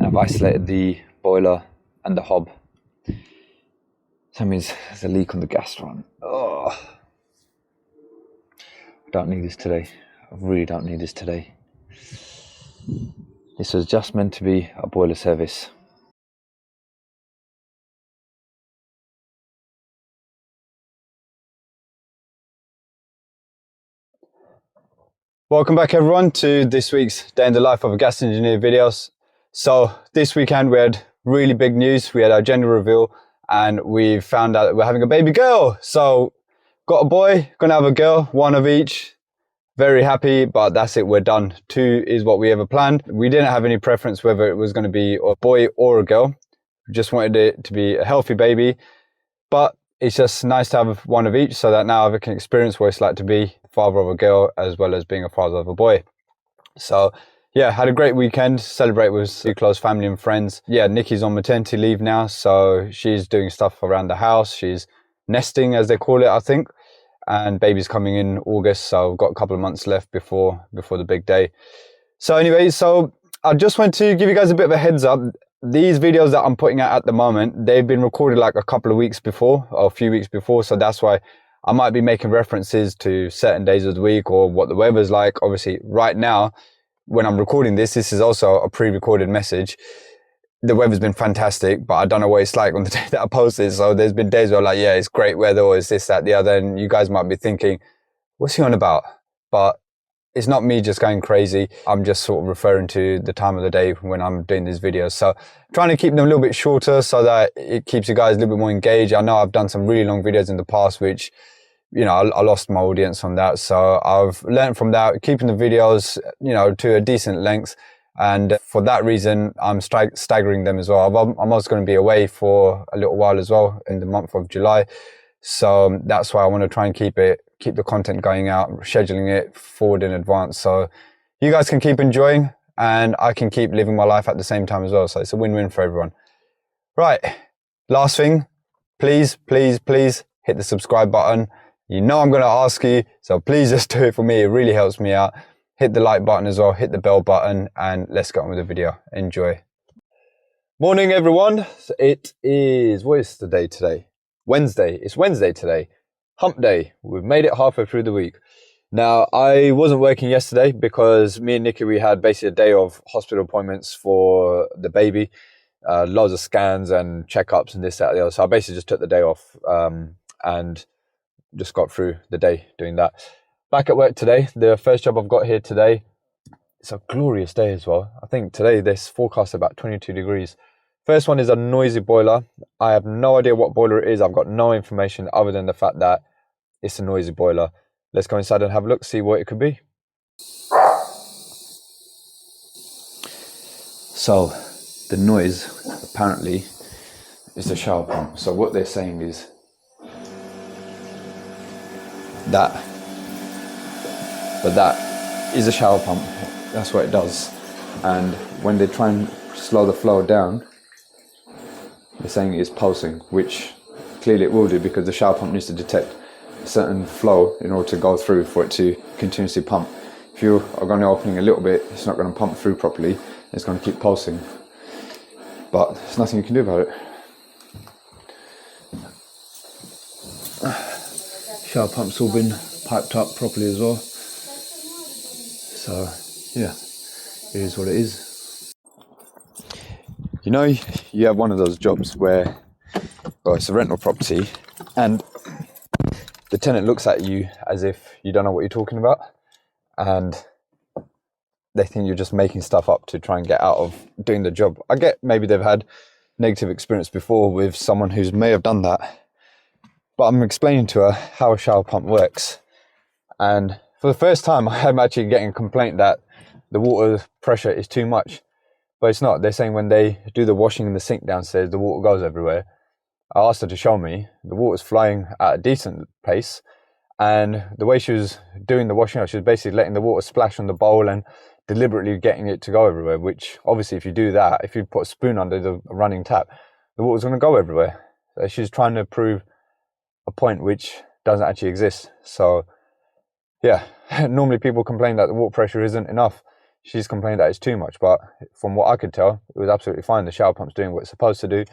I've isolated the boiler and the hob. That means there's a leak on the gas run. Oh, I don't need this today. I really don't need this today. This was just meant to be a boiler service. Welcome back everyone to this week's Day in the Life of a Gas Engineer videos. So this weekend we had really big news. We had our gender reveal and we found out that we're having a baby girl. So got a boy, gonna have a girl, one of each. Very happy, but that's it, we're done. 2 is what we ever planned. We didn't have any preference whether it was gonna be a boy or a girl. We just wanted it to be a healthy baby, but it's just nice to have one of each so that now I can experience what it's like to be father of a girl as well as being a father of a boy. So yeah, had a great weekend, celebrate with close family and friends. Yeah, Nikki's on maternity leave now, so she's doing stuff around the house. She's nesting, as they call it, I think. And baby's coming in August, so I've got a couple of months left before the big day. So anyway, so I just want to give you guys a bit of a heads up. These videos that I'm putting out at the moment, they've been recorded like a couple of weeks before, or a few weeks before, so that's why I might be making references to certain days of the week or what the weather's like. Obviously, right now, when I'm recording this is also a pre-recorded message. The weather's been fantastic, but I don't know what it's like on the day that I post it. So there's been days where I'm like, yeah, it's great weather, or it's this, that, the other, and you guys might be thinking, what's he on about? But it's not me just going crazy. I'm just sort of referring to the time of the day when I'm doing these videos. So trying to keep them a little bit shorter so that it keeps you guys a little bit more engaged. I know I've done some really long videos in the past, which, you know, I lost my audience on that. So I've learned from that, keeping the videos, you know, to a decent length. And for that reason, I'm staggering them as well. I'm also going to be away for a little while as well in the month of July. So that's why I want to try and keep the content going out, scheduling it forward in advance. So you guys can keep enjoying and I can keep living my life at the same time as well. So it's a win-win for everyone. Right. Last thing, please, please, please hit the subscribe button. You know I'm going to ask you, so please just do it for me. It really helps me out. Hit the like button as well, hit the bell button, and let's get on with the video. Enjoy. Morning, everyone. It is, what is the day today? Wednesday. It's Wednesday today. Hump day. We've made it halfway through the week. Now, I wasn't working yesterday because me and Nikki, we had basically a day of hospital appointments for the baby. Loads of scans and checkups and this, that, the other. So I basically just took the day off and just got through the day doing that. Back at work today, the first job I've got here today. It's a glorious day as well. I think today this forecast about 22 degrees. First one is a noisy boiler. I have no idea what boiler it is. I've got no information other than the fact that it's a noisy boiler. Let's go inside and have a look, see what it could be. So the noise apparently is the shower pump. So what they're saying is that is a shower pump. That's what it does. And when they try and slow the flow down, they're saying it's pulsing, which clearly it will do because the shower pump needs to detect a certain flow in order to go through for it to continuously pump. If you are going to opening a little bit, it's not going to pump through properly. It's going to keep pulsing. But there's nothing you can do about it. Shower pump's all been piped up properly as well. So yeah, it is what it is. You know, you have one of those jobs where, well, it's a rental property and the tenant looks at you as if you don't know what you're talking about and they think you're just making stuff up to try and get out of doing the job. I get maybe they've had negative experience before with someone who may have done that, but I'm explaining to her how a shower pump works. And for the first time, I'm actually getting a complaint that the water pressure is too much, but it's not. They're saying when they do the washing in the sink downstairs, the water goes everywhere. I asked her to show me. The water's flying at a decent pace, and the way she was doing the washing, she was basically letting the water splash on the bowl and deliberately getting it to go everywhere, which obviously if you do that, if you put a spoon under the running tap, the water's going to go everywhere. So she's trying to prove a point which doesn't actually exist. So yeah, normally people complain that the water pressure isn't enough. she's complaining that it's too much, but from what I could tell, it was absolutely fine. The shower pump's doing what it's supposed to do.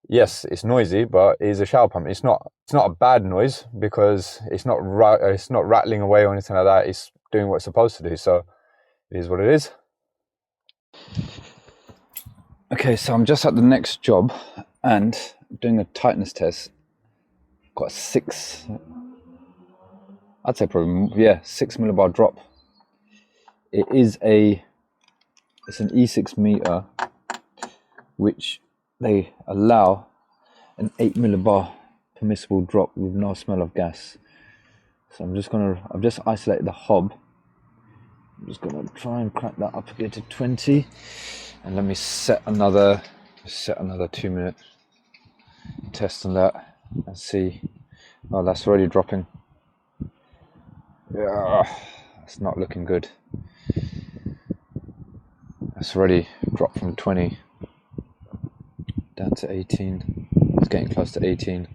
Yes, it's noisy, but it is a shower pump. It's not a bad noise because it's not rattling away or anything like that. It's doing what it's supposed to do, so it is what it is. Okay, so I'm just at the next job and doing a tightness test. Got a 6, I'd say probably, yeah, 6 millibar drop. It's an E6 meter, which they allow an 8 millibar permissible drop with no smell of gas. So I've just isolated the hob. I'm just gonna try and crank that up again to 20, and let me set another 2-minute test on that and see. Oh, that's already dropping. Yeah, that's not looking good. That's already dropped from 20 down to 18. It's getting close to 18.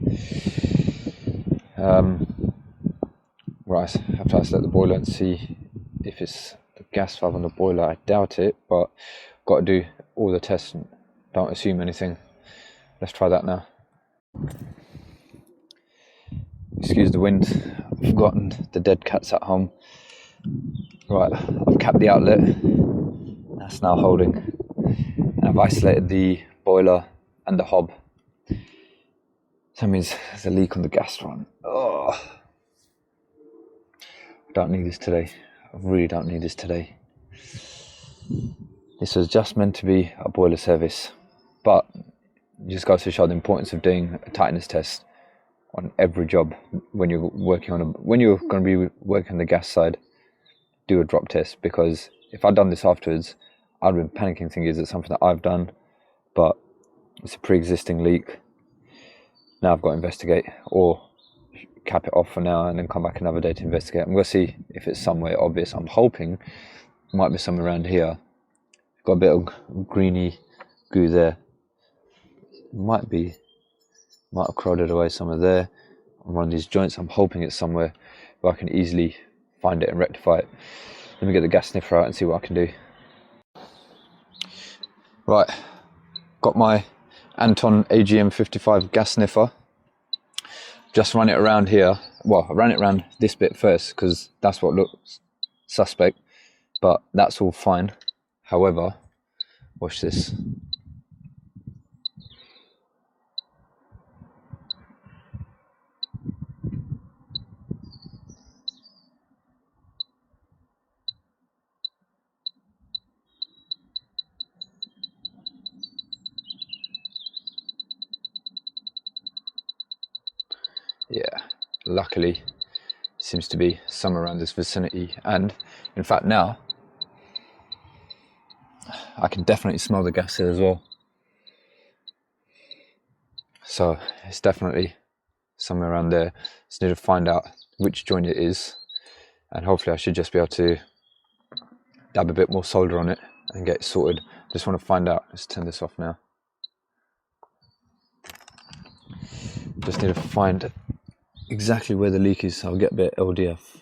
Right, I have to isolate the boiler and see if it's the gas valve on the boiler. I doubt it, but got to do all the tests and don't assume anything. Let's try that now. Excuse the wind, I've forgotten the dead cats at home. Right, I've capped the outlet, that's now holding, and I've isolated the boiler and the hob. So that means there's a leak on the gas run. Oh, I don't need this today. I really don't need this today. This was just meant to be a boiler service, but it just goes to show the importance of doing a tightness test on every job when you're working when you're going to be working on the gas side. Do a drop test, because if I'd done this afterwards, I'd been panicking thinking, is it something that I've done? But it's a pre-existing leak. Now I've got to investigate, or cap it off for now and then come back another day to investigate. I'm going to see if it's somewhere obvious. I'm hoping it might be somewhere around here. Got a bit of greeny goo there. Might have crowded away somewhere there on one of these joints. I'm hoping it's somewhere where I can easily find it and rectify it. Let me get the gas sniffer out and see what I can do. Right, got my Anton AGM 55 gas sniffer. Just run it around here. Well, I ran it around this bit first because that's what looks suspect, but that's all fine. However, watch this. Yeah, luckily seems to be somewhere around this vicinity, and in fact now I can definitely smell the gas here as well. So it's definitely somewhere around there. Just need to find out which joint it is, and hopefully I should just be able to dab a bit more solder on it and get it sorted. Just want to find out. Let's turn this off now. Just need to find exactly where the leak is, so I'll get a bit LDF.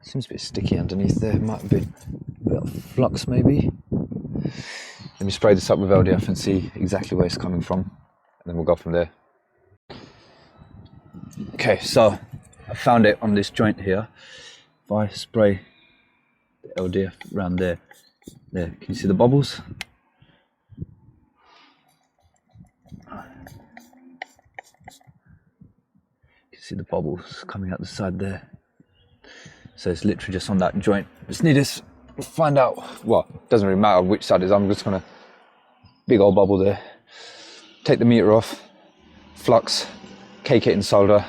Seems a bit sticky underneath there. Might be a bit of flux maybe. Let me spray this up with LDF and see exactly where it's coming from, and then we'll go from there. Okay, so I found it on this joint here. If I spray the LDF around there, can you see the bubbles? See the bubbles coming out the side there. So it's literally just on that joint. Just need to find out, well, it doesn't really matter which side it is. I'm just gonna, big old bubble there. Take the meter off, flux, cake it in solder,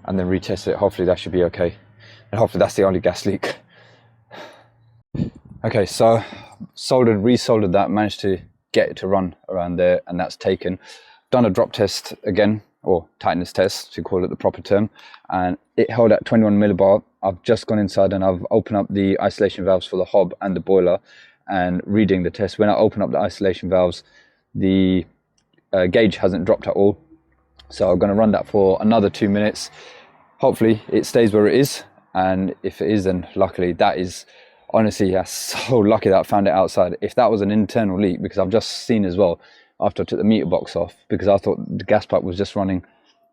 and then retest it. Hopefully that should be okay. And hopefully that's the only gas leak. Okay, so resoldered that, managed to get it to run around there, and that's taken. Done a drop test again, or tightness test to call it the proper term, and it held at 21 millibar. I've just gone inside and I've opened up the isolation valves for the hob and the boiler and reading the test. When I open up the isolation valves, the gauge hasn't dropped at all, so I'm going to run that for another 2 minutes. Hopefully it stays where it is, and if it is, then luckily that is Honestly, yeah, so lucky that I found it outside. If that was an internal leak, because I've just seen as well after I took the meter box off, because I thought the gas pipe was just running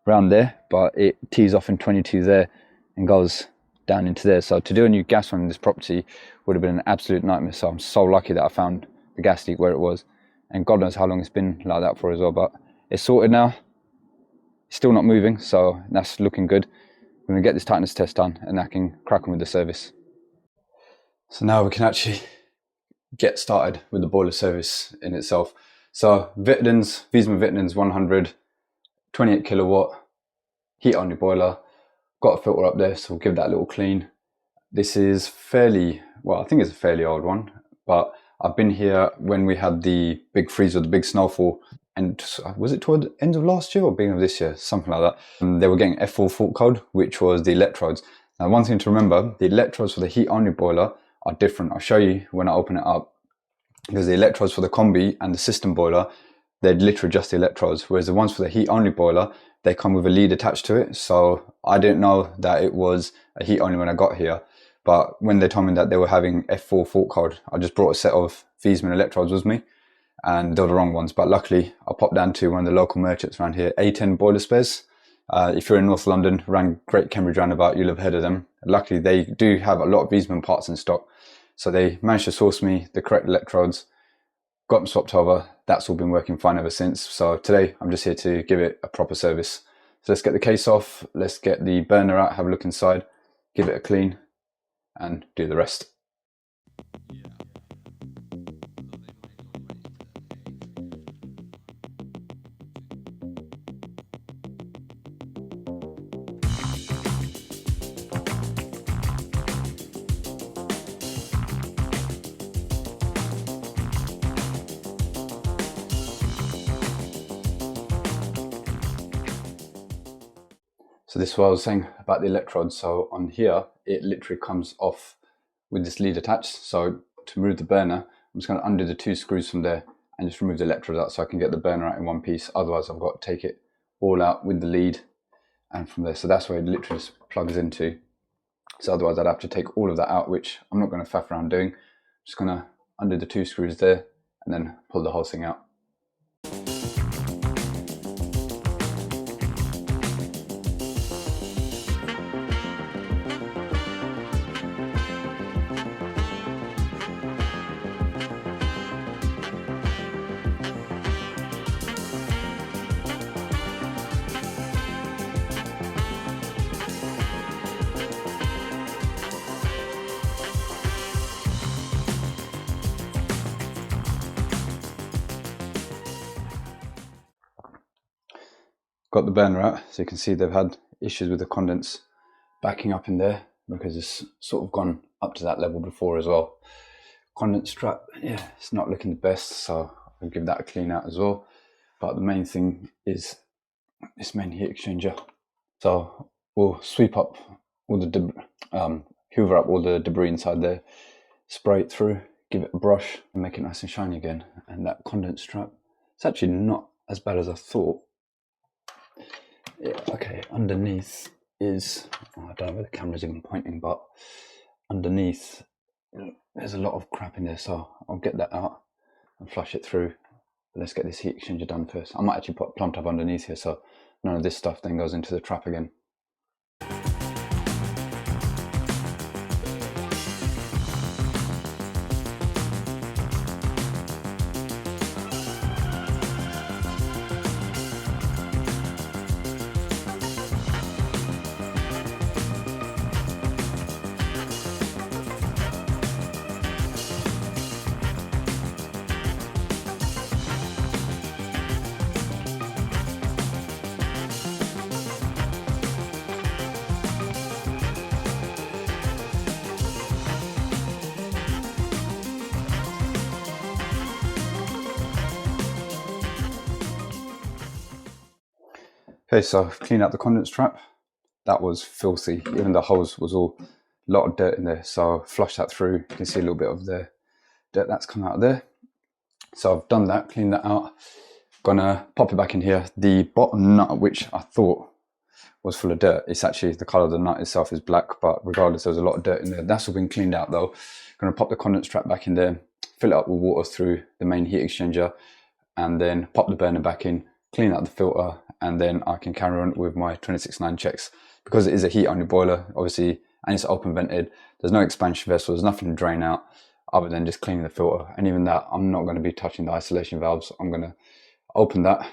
around there, but it tees off in 22 there and goes down into there. So to do a new gas run in this property would have been an absolute nightmare. So I'm so lucky that I found the gas leak where it was, and God knows how long it's been like that for as well. But it's sorted now. It's still not moving, so that's looking good. We're gonna get this tightness test done, and I can crack on with the service. So now we can actually get started with the boiler service in itself. So Viessmann Vittenens 100, 28 kilowatt, heat only boiler. Got a filter up there, so we'll give that a little clean. This is fairly, well, I think it's a fairly old one, but I've been here when we had the big freeze or the big snowfall, and was it toward the end of last year or beginning of this year, something like that. And they were getting F4 fault code, which was the electrodes. Now, one thing to remember, the electrodes for the heat only boiler are different. I'll show you when I open it up, because the electrodes for the combi and the system boiler, they're literally just the electrodes, whereas the ones for the heat only boiler, they come with a lead attached to it. So I didn't know that it was a heat only when I got here, but when they told me that they were having F4 fault code, I just brought a set of Viessmann electrodes with me, and they were the wrong ones. But luckily I popped down to one of the local merchants around here, A10 Boiler Spares. If you're in North London, around Great Cambridge Roundabout, you'll have heard of them. Luckily they do have a lot of Viessmann parts in stock, so they managed to source me the correct electrodes, got them swapped over. That's all been working fine ever since. So today I'm just here to give it a proper service. So let's get the case off, let's get the burner out, have a look inside, give it a clean, and do the rest. So this is what I was saying about the electrodes. So on here, it literally comes off with this lead attached. So to remove the burner, I'm just going to undo the 2 screws from there and just remove the electrodes out so I can get the burner out in one piece. Otherwise I've got to take it all out with the lead and from there. So that's where it literally just plugs into. So otherwise I'd have to take all of that out, which I'm not going to faff around doing. I'm just going to undo the 2 screws there and then pull the whole thing out. Got the burner out, so you can see they've had issues with the condense backing up in there because it's sort of gone up to that level before as well. Condense strap, yeah, it's not looking the best, so I'll give that a clean out as well. But the main thing is this main heat exchanger. So we'll sweep up all the hoover up all the debris inside there, spray it through, give it a brush and make it nice and shiny again. And that condense strap, it's actually not as bad as I thought. Yeah, okay, underneath is, I don't know where the camera's even pointing, but underneath there's a lot of crap in there, so I'll get that out and flush it through. But let's get this heat exchanger done first. I might actually put Plum Tub underneath here so none of this stuff then goes into the trap again. Okay, so I've cleaned out the condense trap. That was filthy. Even the hose was all a lot of dirt in there. So flush that through. You can see a little bit of the dirt that's come out of there. So I've done that, cleaned that out. Gonna pop it back in here. The bottom nut, which I thought was full of dirt. It's actually the color of the nut itself is black, but regardless, there's a lot of dirt in there. That's all been cleaned out though. Going to pop the condense trap back in there, fill it up with water through the main heat exchanger, and then pop the burner back in, clean out the filter, and then I can carry on with my 26.9 checks. Because it is a heat only boiler, obviously, and it's open vented, there's no expansion vessel, there's nothing to drain out other than just cleaning the filter. And even that, I'm not going to be touching the isolation valves. I'm going to open that,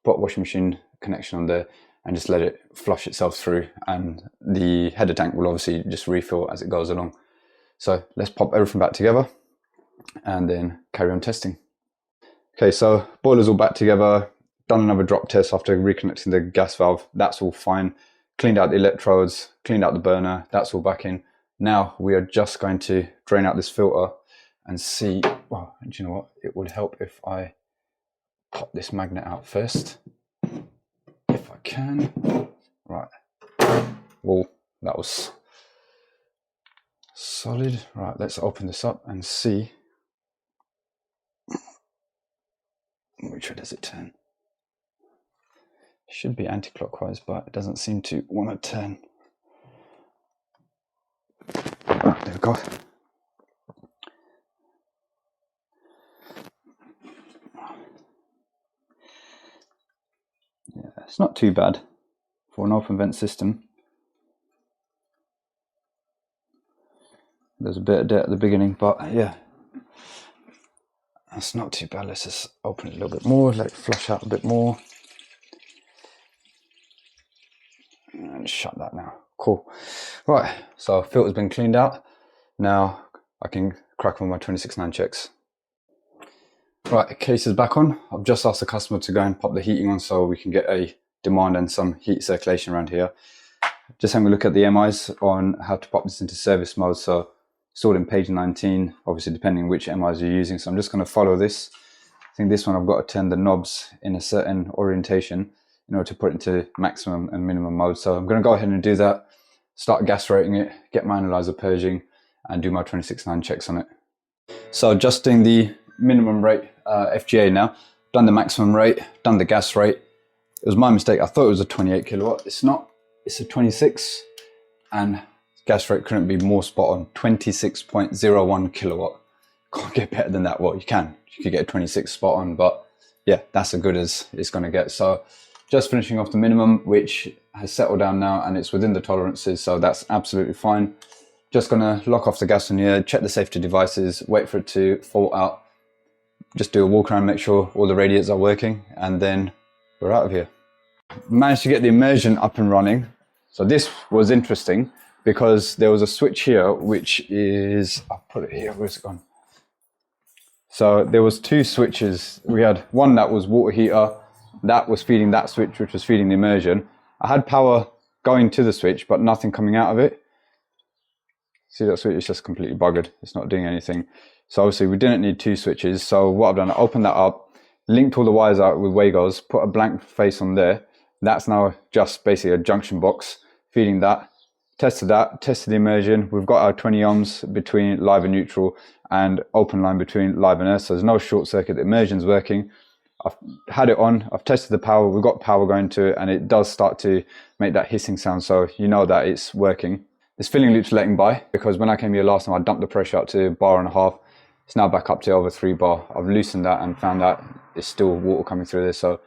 put washing machine connection on there, and just let it flush itself through, and the header tank will obviously just refill as it goes along. So let's pop everything back together and then carry on testing. Okay, so boiler's all back together, done another drop test after reconnecting the gas valve. That's all fine. Cleaned out the electrodes, cleaned out the burner, that's all back in. Now we are just going to drain out this filter and see, well, do you know what? It would help if I pop this magnet out first, if I can. Right, well, that was solid. Right, let's open this up and see. Which way does it turn? Should be anti-clockwise, but it doesn't seem to want to turn. Oh, there we go. Yeah, it's not too bad for an open vent system. There's a bit of dirt at the beginning, but yeah, that's not too bad. Let's just open it a little bit more, let it flush out a bit more. And shut that now. Cool. Right, so filter's been cleaned out. Now I can crack on my 26.9 checks. Right, the case is back on. I've just asked the customer to go and pop the heating on so we can get a demand and some heat circulation around here. Just having a look at the MIs on how to pop this into service mode. So stored in page 19, obviously depending on which MIs you're using. So I'm just going to follow this. I think this one I've got to turn the knobs in a certain orientation in order to put it into maximum and minimum mode. So I'm going to go ahead and do that, start gas rating it, get my analyzer purging, and do my 26.9 checks on it. So adjusting the minimum rate FGA now, done the maximum rate, done the gas rate. It was my mistake, I thought it was a 28 kilowatt. It's not, it's a 26, and gas rate couldn't be more spot on, 26.01 kilowatt. Can't get better than that. Well, you can, you could get a 26 spot on, but yeah, that's as good as it's going to get. So just finishing off the minimum, which has settled down now and it's within the tolerances, so that's absolutely fine. Just gonna lock off the gas on here, check the safety devices, wait for it to fault out, just do a walk around, make sure all the radiators are working, and then we're out of here. Managed to get the immersion up and running. So this was interesting because there was a switch here, which is, I'll put it here, where's it gone? So there was two switches. We had one that was water heater, that was feeding that switch, which was feeding the immersion. I had power going to the switch, but nothing coming out of it. See, that switch is just completely buggered. It's not doing anything. So obviously we didn't need two switches. So what I've done, I opened that up, linked all the wires out with Wagos, put a blank face on there. That's now just basically a junction box feeding that. Tested that, tested the immersion. We've got our 20 ohms between live and neutral and open line between live and earth. So there's no short circuit, the immersion's working. I've had it on, I've tested the power, we've got power going to it, and it does start to make that hissing sound, so you know that it's working. This filling loop's letting by, because when I came here last time I dumped the pressure up to 1.5 bars. It's now back up to over 3 bar. I've loosened that and found that it's still water coming through this, so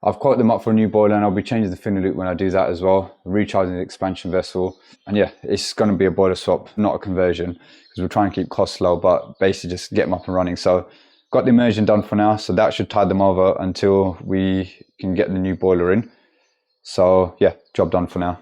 I've quoted them up for a new boiler, and I'll be changing the filling loop when I do that as well, recharging the expansion vessel. And yeah, it's going to be a boiler swap, not a conversion, because we're trying to keep costs low, but basically just get them up and running. So got the immersion done for now, so that should tide them over until we can get the new boiler in. So yeah, job done for now.